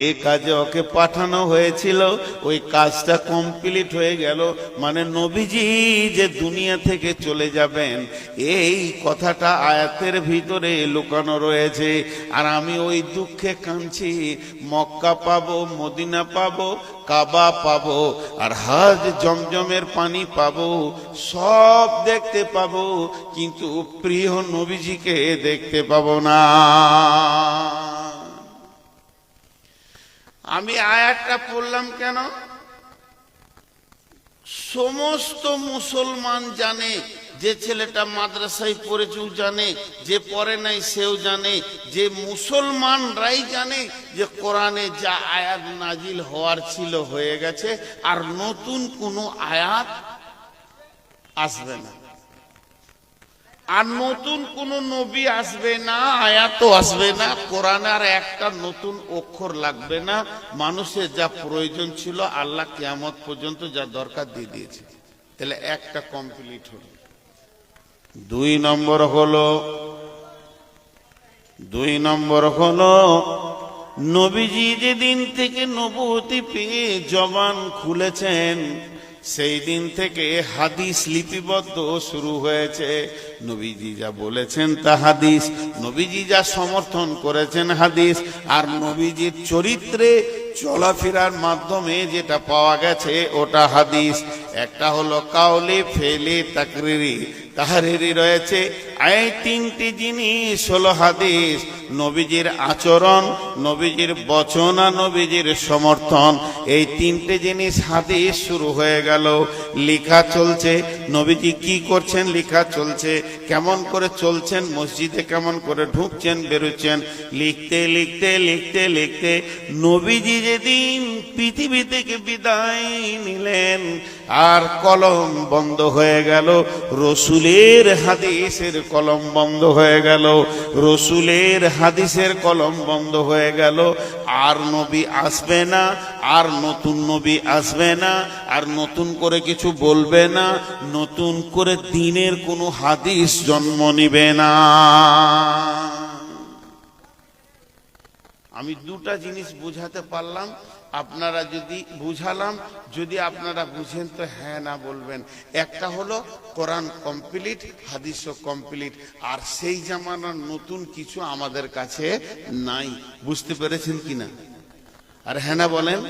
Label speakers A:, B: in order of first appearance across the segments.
A: এই কাজে ওকে পাঠানো হয়েছিল, ওই কাজটা কমপ্লিট হয়ে গেল। মানে নবীজি যে দুনিয়া থেকে চলে যাবেন এই কথাটা আয়াতের ভিতরে লুকানো রয়েছে। আর আমি ওই দুঃখে কাঁদছি, মক্কা পাবো, মদিনা পাবো, কাবা পাবো, আর হজ জমজমের পানি পাবো, সব দেখতে পাবো, কিন্তু প্রিয় নবীজিকে দেখতে পাবো না। আমি আয়াতটা পড়লাম কেন? সমস্ত মুসলমান জানে, যে ছেলেটা মাদ্রাসায় পড়েছেও জানে, যে পড়ে নাই সেও জানে, যে মুসলমানরাই জানে যে কোরআনে যা আয়াত নাজিল হওয়ার ছিল হয়ে গেছে, আর নতুন কোনো আয়াত আসবে না, আর নতুন কোন নবী আসবে না, আয়াতও আসবে না, কোরআনে আর একটা নতুন অক্ষর লাগবে না। মানুষের যা প্রয়োজন ছিল আল্লাহ কিয়ামত পর্যন্ত যা দরকার দিয়ে দিয়েছে। তাহলে একটা কমপ্লিট হলো। দুই নম্বর হলো নবীজি যেদিন থেকে নবুয়তি পেয়ে জবান খুলেছেন সেই দিন থেকে হাদিস লিপিবদ্ধ শুরু হয়েছে। নবীজি যা বলেছেন তা হাদিস, নবীজি যা সমর্থন করেছেন হাদিস, আর নবীজির চরিত্রে চলাফেরার মাধ্যমে যেটা পাওয়া গেছে ওটা হাদিস। একটা হলো কাউলি, ফেলি, তাকরিরি, তাহরিরি রয়েছে। এই তিনটি জিনিস হলো হাদিস। নবীজির আচরণ, নবীজির বচনা, নবীজির সমর্থন, এই তিনটে জিনিস হাদিস। শুরু হয়ে গেল, লেখা চলছে, নবীজি কি করছেন লেখা চলছে, কেমন করে চলছেন, মসজিদে কেমন করে ঢুকছেন বেরোচ্ছেন, লিখতে লিখতে লিখতে লিখতে নবীজি যেদিন পৃথিবী থেকে বিদায় নিলেন আর কলম বন্ধ হয়ে গেল, রসুলের হাদিসের কলম বন্ধ হয়ে গেল, রসুলের হাদিসের কলম বন্ধ হয়ে গেল। আর নবী আসবে না, আর নতুন নবী আসবে না, আর নতুন করে কিছু বলবে না, নতুন করে দ্বীনের কোনো হাদিস জন্ম নিবে না। আমি দুটা জিনিস বুঝাতে পারলাম, আপনারা যদি বুঝালাম, যদি আপনারা বুঝেন তো হ্যাঁ না বলবেন। একটা হলো কোরআন কমপ্লিট, হাদিসও কমপ্লিট, আর সেই জামানার নতুন কিছু আমাদের কাছে নাই। বুঝতে পেরেছেন কিনা? আর হ্যাঁ না বলেন,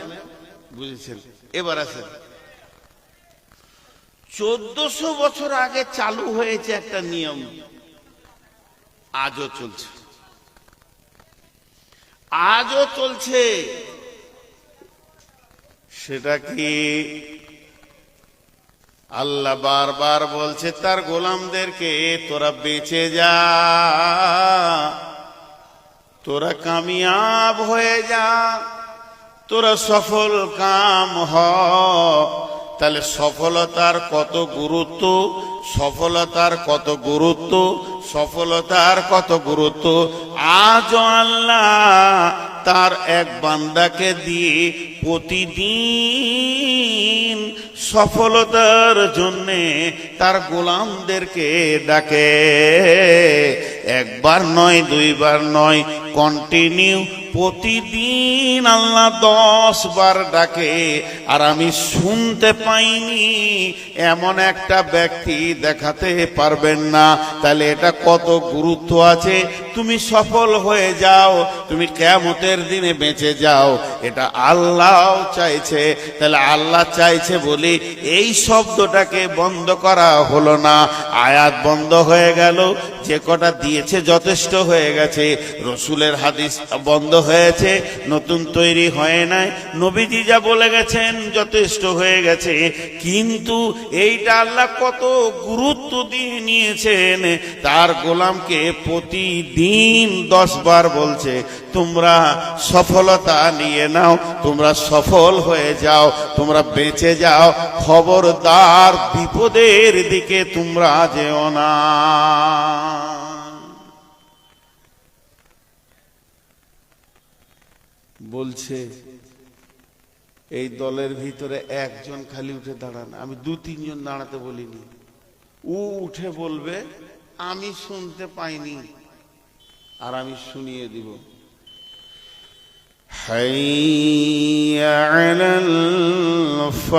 A: বুঝেছেন? এবার আসেন, 1400 বছর আগে চালু হয়েছে একটা নিয়ম, আজও চলছে, আজও চলছে। সেটা কি? আল্লাহ বারবার বলছে তার গোলামদেরকে, তোরা বেঁচে যা, তোরা কামিয়াব হয়ে যা, তোরা সফল কাম হ। তাহলে সফলতার কত গুরুত্ব, সফলতার কত গুরুত্ব, সফলতার কত গুরুত্ব। আজ আল্লাহ তার এক বান্দাকে দিয়ে প্রতিদিন সফলতার জন্যে তার গোলামদেরকে ডাকে। একবার নয়, দুইবার নয়, কন্টিনিউ প্রতিদিন আল্লাহ 10 বার ডাকে। আর আমি শুনতে পাইনি এমন একটা ব্যক্তি দেখাতে পারবেন না। তাহলে এটা কত গুরুত্ব আছে। তুমি সফল হয়ে যাও, তুমি কিয়ামতের দিনে বেঁচে যাও, এটা আল্লাহ চাইছে। তাহলে আল্লাহ চাইছে বলে এই শব্দটাকে বন্ধ করা হলো না, আয়াত বন্ধ হয়ে গেল, যে কটা দিয়েছে যথেষ্ট হয়ে গেছে। রসুলের হাদিস বন্ধ হয়েছে, নতুন তৈরি হয় নাই। নবীজি যা বলে গেছেন যথেষ্ট হয়ে গেছে। কিন্তু এইটা আল্লাহ কত গুরুত্ব দিয়ে নিয়েছেন, তার গোলামকে প্রতিদিন 10 বার বলছে তোমরা সফলতা নিয়ে নাও, তোমরা সফল হয়ে যাও, তোমরা বেঁচে যাও, খবরদার বিপদের দিকে তোমরা যেও না। বলছে এই দলের ভিতরে একজন খালি উঠে দাঁড়ান, আমি 2-3 জন দাঁড়াতে বলিনি। ও উঠে বলবে আমি শুনতে পাইনি, আর আমি শুনিয়ে দিব। حي على الفلاح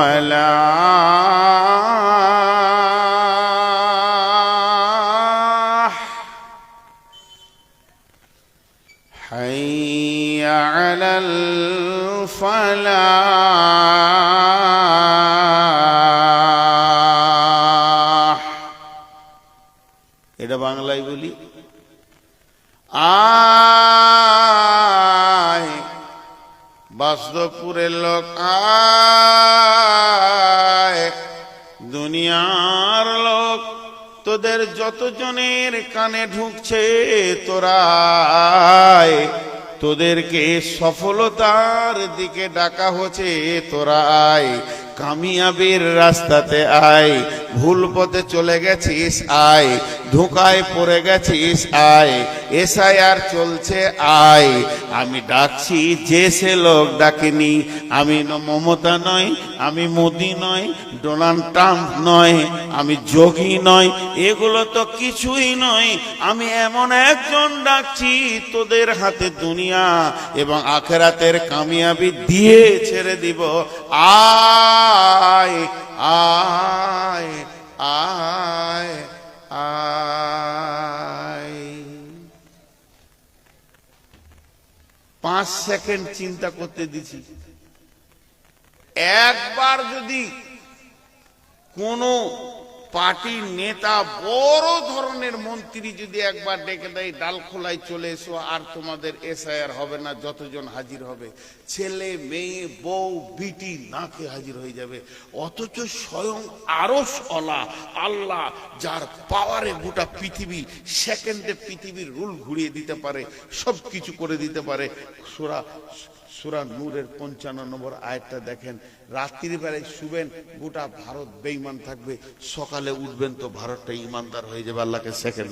A: حي على الفلاح এটা বাংলায় বলি আয় বাসদপুরের লোক আয় দুনিয়ার লোক তোদের যতজনের কানে ঢুকছে তোরা আয় তোদেরকে সফলতার দিকে ডাকা হচ্ছে তোরা আয় কামিয়াবির রাস্তাতে আয় ভুল পথে চলে গেছিস আয় ধোঁকায় পড়ে গেছিস আয় এসআইআর চলছে আয় আমি ডাকছি যে সে লোক ডাকেনি আমি মমতা নয় আমি মোদি নয় ডোনাল্ড ট্রাম্প নয় আমি যোগী নয় এগুলো তো কিছুই নয় আমি এমন একজন ডাকছি তোদের হাতে দুনিয়া এবং আখেরাতের কামিয়াবি দিয়ে ছেড়ে দিব আয় আয় আয় আয় 5 সেকেন্ড চিন্তা করতে দিছি একবার যদি কোন পার্টির নেতা বড় ধরনের মন্ত্রী যদি একবার ডেকে দেয় ডালখোলায় চলে এসো আর তোমাদের এসআইআর হবে না যতজন হাজির হবে ছেলে মেয়ে বউ বিটি নাকে হাজির হয়ে যাবে অথচ স্বয়ং আরশ ওয়ালা আল্লাহ যার পাওয়ারে গোটা পৃথিবী সেকেন্ডে পৃথিবীর রুল ঘুরিয়ে দিতে পারে সব কিছু করে দিতে পারে সূরা নূরের 55 নম্বর আয়াতটা দেখেন রাত্রির বেলায় শুবেন গোটা ভারত বেঈমান থাকবে সকালে উঠবেন তো ভারতটা ইমানদার হয়ে যাবে আল্লাহকে সেকেন্ড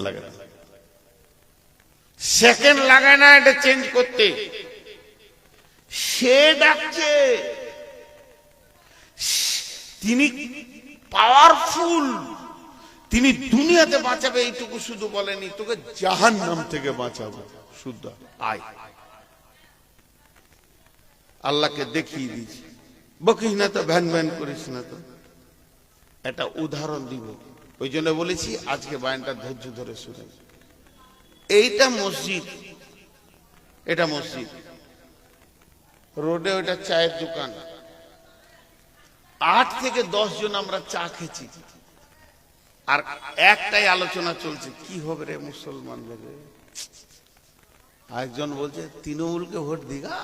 A: লাগায় না এটা চেঞ্জ করতে সে ডাকছে তিনি পাওয়ারফুল তিনি দুনিয়াতে বাঁচাবে এইটুকু শুধু বলেনি তোকে জাহান্নাম থেকে বাঁচাবো শুদ্ধ আয় আল্লাহকে দেখিয়ে দিয়েছি বকিস না তো ভ্যান ভ্যান করিস না তো একটা উদাহরণ দিব ওই জন্য বলেছি আজকে বয়ানটা ধৈর্য ধরে শুনেন এইটা মসজিদ এটা মসজিদ রোডে ওইটা চায়ের দোকান 8 থেকে 10 জন আমরা চা খেয়েছি আর একটাই আলোচনা চলছে কি হবে রে মুসলমানদের একজন বলছে তৃণমূলকে ভোট দিগা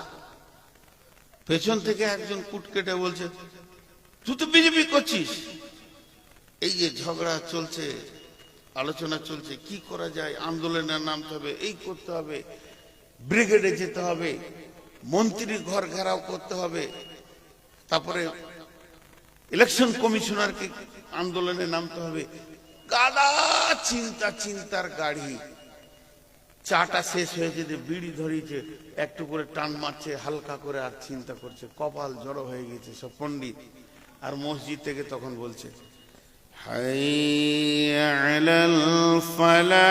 A: পেছন থেকে একজন কুট কেটে বলছে তুই তো বিজেপি করছিস এই যে ঝগড়া চলছে আলোচনা চলছে কি করা যায় আন্দোলনের নামতে হবে এই করতে হবে ব্রিগেডে যেতে হবে মন্ত্রীর ঘর ঘেরাও করতে হবে তারপরে ইলেকশন কমিশনারকে আন্দোলনে নামতে হবে গাদা চিন্তার গাড়ি চাটা শেষ হয়ে যেতে বিড়ি ধরিয়েছে একটু করে টান মারছে হালকা করে আর চিন্তা করছে কপাল জড়ো হয়ে গেছে সব পণ্ডিত আর মসজিদ থেকে তখন বলছে হাইয়া আলাল ফালাহ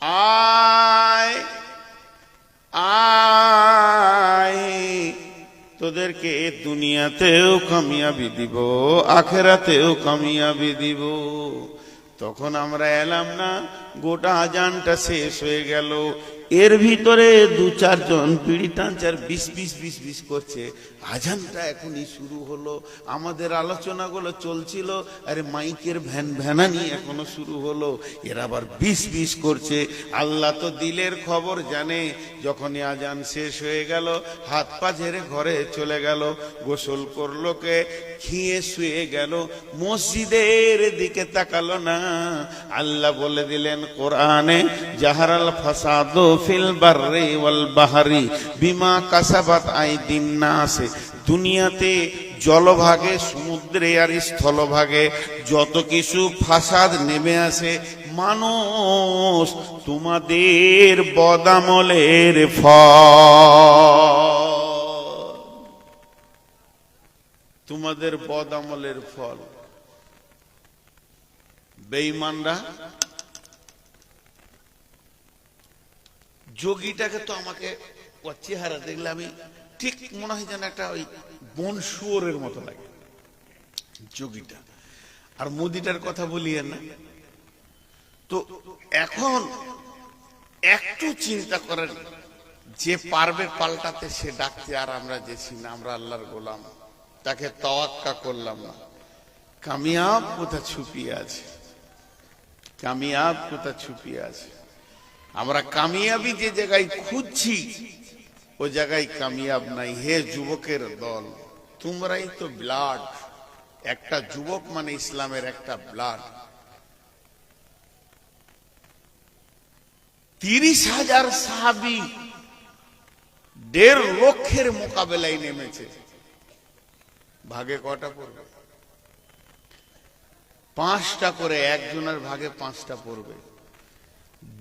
A: আয় আয় তোদেরকে দুনিয়াতেও কামিয়াবি দিব আখেরাতেও কামিয়াবি দিব তখন আমরা এলাম না গোটা আজানটা শেষ হয়ে গেল এর ভিতরে 2-4 জন বিড়ি টানছে আর বিশ করছে আজানটা এখনই শুরু হলো আমাদের আলোচনাগুলো চলছিল আরে মাইকের ভ্যানানি এখনো শুরু হলো এরা আবার বিশ করছে আল্লাহ তো দিলের খবর জানে যখনই আজান শেষ হয়ে গেল হাত পা ঝেড়ে ঘরে চলে গেল গোসল করলো কে খেয়ে শুয়ে গেল মসজিদের দিকে তাকালো না আল্লাহ বলে দিলেন কোরআনে জাহারাল ফাসাদু ফিল বাররি ওয়াল বাহরি বিমা কাসাবাত আইদিন নাস দুনিয়াতে জলভাগে সমুদ্রে আর স্থলভাগে যত কিছু ফাসাদ নেমে আসে মানুষ তোমাদের বদামলের ফল তোমাদের বদ-আমলের ফল। বেঈমানরা যোগীটাকে তো আমাকে ওর চেহারা দেখলে আমি ঠিক মনে হয় যেন একটা ওই বন শুয়োরের মতো লাগে যোগীটা। আর মোদিটার কথা বলিয়ে না। তো এখন একটু চিন্তা করেন, যে পারবে পাল্টাতে সে ডাকতে, আর আমরা যেছি না, আমরা আল্লাহর গোলাম, তাকে তাওয়াক্কা করলাম না। কামিয়াব কোথা ছুপিয়ে আছে, কামিয়াব কোথা ছুপিয়ে আছে। আমরা কামিয়াবি যে জায়গায় খুঁজছি ও জায়গায় কামিয়াব নাই। হে যুবকের দল, তোমরাই তো ব্লাড। একটা যুবক মানে ইসলামের একটা ব্লাড। 30,000 সাহাবী 1.5 লক্ষের মোকাবেলায় নেমেছে। ভাগে কটা পড়বে? 5টা করে, একজনের ভাগে 5টা পড়বে।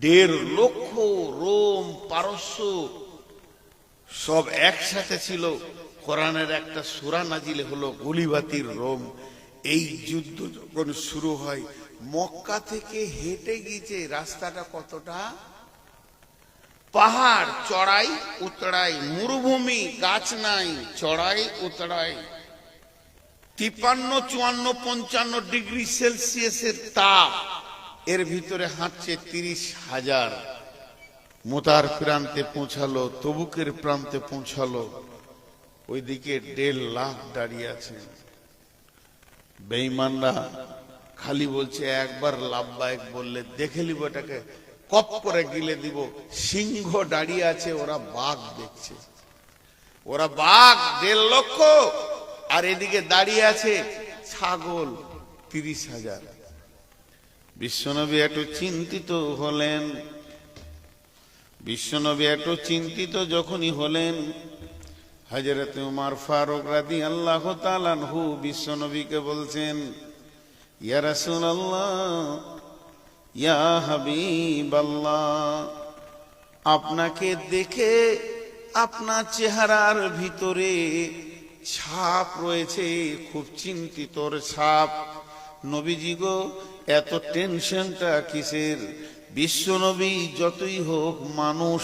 A: 1.5 লক্ষ রোম পারস্য সব একসাথে ছিল। কোরআনের একটা সূরা নাজিল হলো গুলিবাতির রোম। এই যুদ্ধ যখন শুরু হয়, মক্কা থেকে হেঁটে গিয়েছে। রাস্তাটা কতটা? পাহাড়, চড়াই উতরাই, মরুভূমি, গাছ নাই, চড়াই উতরাই, 53, 54, 55 ডিগ্রি সেলসিয়াসের তাপ। এর ভিতরে হাঁটছে 30,000। মোতার প্রান্তে পৌঁছালো, তবুকের প্রান্তে পৌঁছালো। ওইদিকে 1.5 লাখ দাঁড়িয়ে আছে। বেঈমানরা খালি বলছে একবার লাভবায়ক বললে দেখে নিব, এটাকে কপ করে গিলে দিব। সিংহ দাঁড়িয়ে আছে, ওরা বাঘ দেখছে। ওরা বাঘ 1.5 লক্ষ, আর এদিকে দাঁড়িয়ে আছে ছাগল 30,000। বিশ্বনবী একটু চিন্তিত হলেন। বিশ্বনবী একটু চিন্তিত যখনই হলেন, হযরত উমর ফারুক রাদিয়াল্লাহু তাআলা আনহু বিশ্বনবীকে বলছেন, ইয়া রাসূলুল্লাহ, ইয়া হাবিবাল্লাহ, আপনাকে দেখে আপনার চেহারার ভিতরে ছাপ রয়েছে, খুব চিন্তিতর ছাপ। নবীজি গো, এত টেনশনটা কিসের? বিশ্বনবী যতই হোক মানুষ,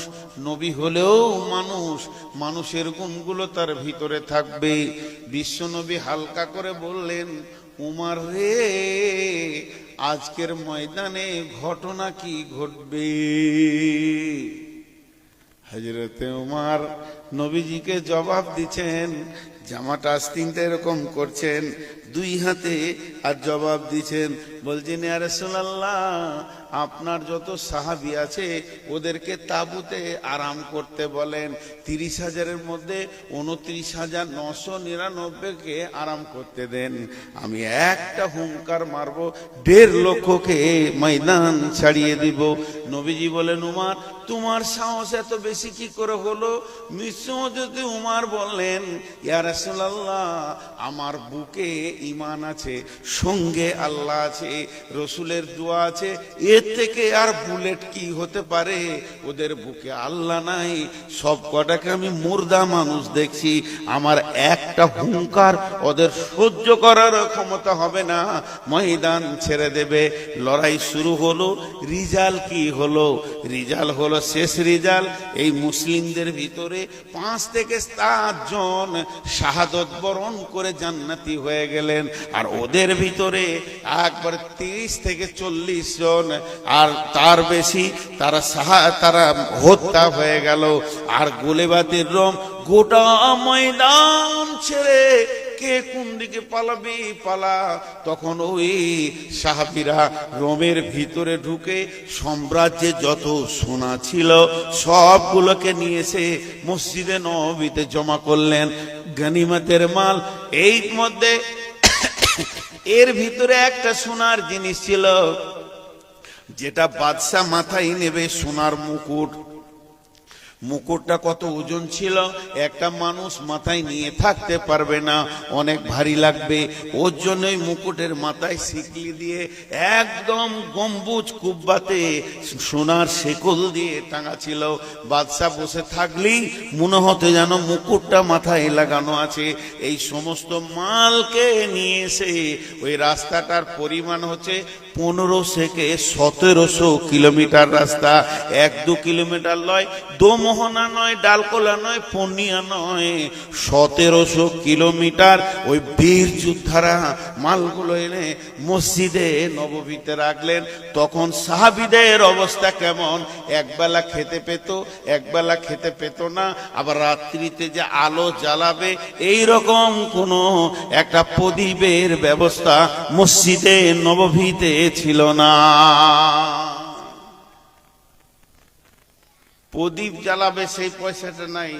A: নবী হলেও মানুষ, মানুষের গুণগুলো তার ভিতরে থাকবে। বিশ্বনবী হালকা করে বললেন, উমর রে, আজকের ময়দানে ঘটনা কি ঘটবে? হযরতে উমর নবীজিকে জবাব দিচ্ছেন, জামাটা আস্তিনটা এরকম করছেন 2 হাতে, আর জবাব দিচ্ছেন, বলছেন, ইয়া রাসূলুল্লাহ, আপনার যত সাহাবী আছে ওদেরকে তাবুতে আরাম করতে বলেন। 30,000-এর মধ্যে 29,999-কে আরাম করতে দেন। আমি একটা হুঙ্কার মারবো, 1.5 লক্ষকে ময়দান ছাড়িয়ে দিব। নবীজি বলেন, উমর, তোমার সাহস এত বেশি কি করে হলো? মিসওয়াদে উমর বললেন, ইয়া রাসূলুল্লাহ, আমার বুকে ঈমান আছে, সঙ্গে আল্লাহ আছে, রাসূলের দোয়া আছে, এর থেকে আর বুলেট কি হতে পারে? ওদের বুকে আল্লাহ নাই, সব কটাকে আমি মুর্দা মানুষ দেখছি। আমার একটা হুঙ্কার ওদের সহ্য করার ক্ষমতা হবে না, ময়দান ছেড়ে দেবে। লড়াই শুরু হলো। রিজাল কি হলো? রিজাল হলো শেষ রিজাল। এই মুসলিমদের ভিতরে 5 থেকে 7 জন শাহাদত বরণ করে জান্নাতি হয়ে গেলেন। আর ওদের ভিতরে একবার 30 থেকে 40 জন আর তার বেশি তারা হত্যা হয়ে গেল। আর গুলিবাতির রোম গোটা ময়দান ছেড়ে কে কোন দিকে পালাবে পালা। তখন ওই সাহাবীরা রোমের ভিতরে ঢুকে সাম্রাজ্যে যত সোনা ছিল সবগুলোকে নিয়ে এসে মসজিদে নববীতে জমা করলেন, গনিমতের মাল। এই মধ্যে এর ভিতরে একটা সোনার জিনিস ছিল, যেটা বাদশা মাথায় নেবে, সোনার মুকুট। মুকুটটা কত ওজন ছিল, একটা মানুষ মাথায় নিয়ে থাকতে পারবে না, অনেক ভারী লাগবে। ওর জন্যই মুকুটের মাথায় শিকলি দিয়ে একদম গম্বুজ কুব্বাতে সোনার শেকল দিয়ে টাঙা ছিল। বাদশাহ বসে থাকলেই মনে হতো যেন মুকুটটা মাথায় লাগানো আছে। এই সমস্ত মালকে নিয়ে এসে ওই রাস্তাটার পরিমাণ হচ্ছে 15 থেকে 1700 কিলোমিটার রাস্তা। 1-2 কিলোমিটার নয়, দোমোহনা নয়, ডালকোলা নয়, পূর্ণিয়া নয়, 1700 কিলোমিটার। ওই বীর যোদ্ধারা মালগুলো এনে মসজিদে নববীতে রাখলেন। তখন সাহাবীদের অবস্থা কেমন? একবেলা খেতে পেত, একবেলা খেতে পেত না। আবার রাত্রিতে যে আলো জ্বালাবে এই রকম কোন একটা প্রদীপের ব্যবস্থা মসজিদে নববীতে ছিল না। প্রদীপ জ্বালাবে সেই পয়সাটা নাই।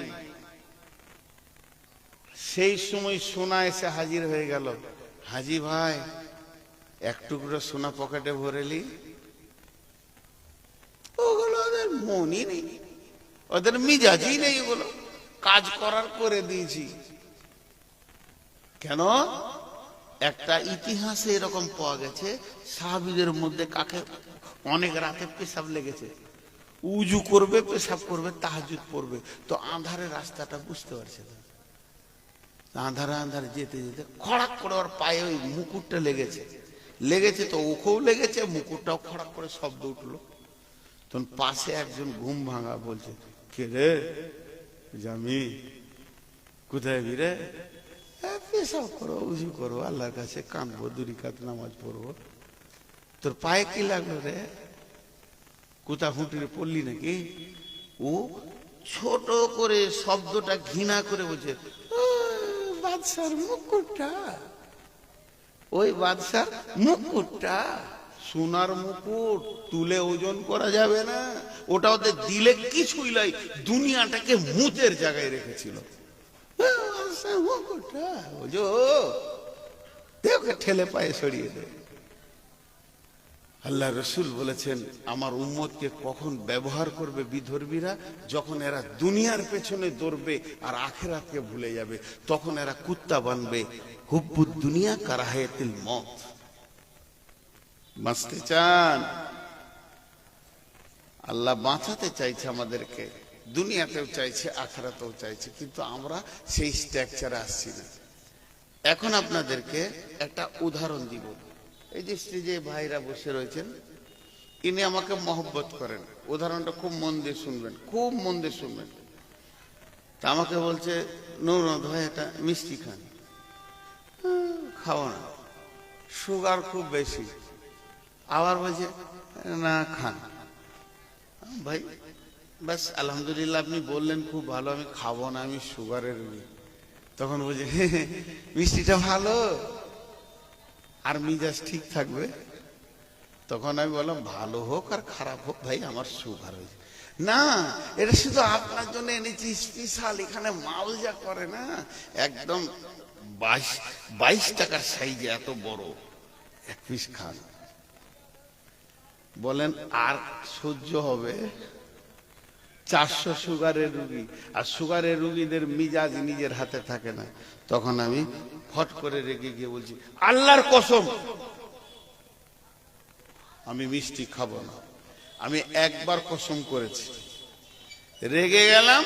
A: সেই সময় সোনা এসে হাজির হয়ে গেল। হাজি ভাই, এক টুকরো সোনা পকেটে ভরেলি? ওগুলো ওদের মনই নেই, ওদের মিজাজই নেই, ওগুলো কাজ করার করে দিয়েছি। কেন? একটা ইতিহাসে এরকম পাওয়া গেছে, সাহাবীদের মধ্যে কাকে অনেক রাতে পেশাব লেগেছে, উজু করবে, পেশাব করবে, তাহাজ্জুদ পড়বে, তো আঁধারে রাস্তাটা বুঝতে পারছে না। আঁধারে আঁধারে যেতে যেতে খড়াক করে ওর পায়ে ওই মুকুটটা লেগেছে, তো ওকেও লেগেছে, মুকুটটাও খড়াক করে শব্দ উঠলো। তখন পাশে একজন ঘুম ভাঙা বলছে, কে রে জামি, কোথায় বিরে? পেশাব করো, উজু করো, আল্লাহর কাছে কাঁদবো, 2 রাকাত নামাজ পড়বো। তোর পায়ে কি লাগলো রে? কোথা ফুটিয়ে পড়লি নাকি? ও ছোট করে শব্দটা ঘৃণা করে বলছে, বাদশার মুকুটটা, ওই বাদশার মুকুটটা। সোনার মুকুট তুলে ওজন করা যাবে না, ওটা ওদের দিলে কিছুই নাই, দুনিয়াটাকে মুতের জায়গায় রেখেছিল। মুকুটটা ওজো দেখে ঠেলে পায়ে সরিয়ে দে। আল্লাহ রসুল বলেছেন, আমার উম্মতকে কখন ব্যবহার করবে বিধর্মীরা? যখন এরা দুনিয়ার পেছনে দৌড়বে আর আখিরাতকে ভুলে যাবে, তখন এরা কুত্তা বানবে। হুব্বুদ দুনিয়া কারাহায়াতিল মত। বাঁচতে চান? আল্লাহ বাঁচাতে চাইছে আমাদেরকে, দুনিয়াতেও চাইছে, আখিরাতেও চাইছে, কিন্তু আমরা সেই স্ট্রাকচারে আসছি না। এখন আপনাদেরকে একটা উদাহরণ দিব। এই যে স্টেজে ভাইরা বসে রয়েছেন, ইনি আমাকে মহব্বত করেন। উদাহরণটা খুব মন দিয়ে শুনবেন, খুব মন দিয়ে শুনবেন। তা আমাকে বলছে, নূর ভাই একটা মিষ্টি খান। খাও না, সুগার খুব বেশি। আবার বলছে না খান। ভাই বাস আলহামদুলিল্লাহ, আপনি বললেন খুব ভালো, আমি খাবো না, আমি সুগারের রোগী। তখন বলছে মিষ্টিটা ভালো আর মিজাজ ঠিক থাকবে। তখন আমি বললাম, ভালো হোক আর খারাপ হোক ভাই, আমার সুগার হয়েছে। না, এটা শুধু আপনার জন্য এনেছি স্পেশাল, এখানে মাল যা করে না, একদম 22 টাকার সাইজে এত বড়, এক পিস খান। বলেন আর সহ্য হবে? 400 সুগারের রুগী, আর সুগারের রুগীদের মিজাজ নিজের হাতে থাকে না। তখন আমি ফট করে রেগে গিয়ে বলছি, আল্লাহর কসম আমি মিষ্টি খাবো না। আমি একবার কসম করেছি, রেগে গেলাম,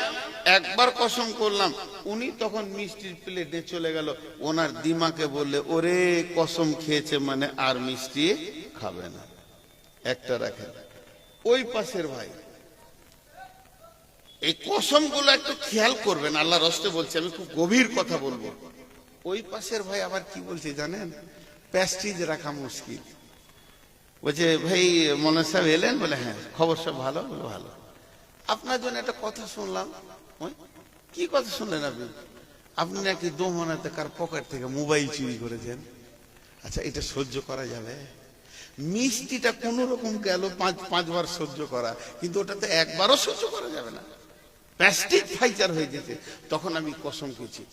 A: একবার কসম করলাম। উনি তখন মিষ্টির প্লেটে চলে গেল, ওনার দিমাকে বললে, ওরে কসম খেয়েছে মানে আর মিষ্টি খাবে না। একটা রাখেন। ওই পাশের ভাই, এই কসমগুলো একটু খেয়াল করবেন, আল্লাহ রস্তে বলছে, আমি খুব গভীর কথা বলবো। ওই পাশের ভাই আবার কি বলছে জানেন? প্যাস্টিজ রাখা মুশকিল। বলছে, ভাই মনে সাহেব এলেন? বলে হ্যাঁ। খবর সব ভালো? বলে ভালো। আপনার জন্য একটা কথা শুনলাম। কি কথা শুনলেন আপনি? আপনি নাকি দোমনাতে কার পকেট থেকে মোবাইল চুরি করেছেন। আচ্ছা, এটা সহ্য করা যাবে? মিষ্টিটা কোন রকম গেল, 5 বার সহ্য করা, কিন্তু ওটাতে একবারও সহ্য করা যাবে না, প্যাস্টিক ফাইচার হয়ে যেতে। তখন আমি কসম খেয়েছি,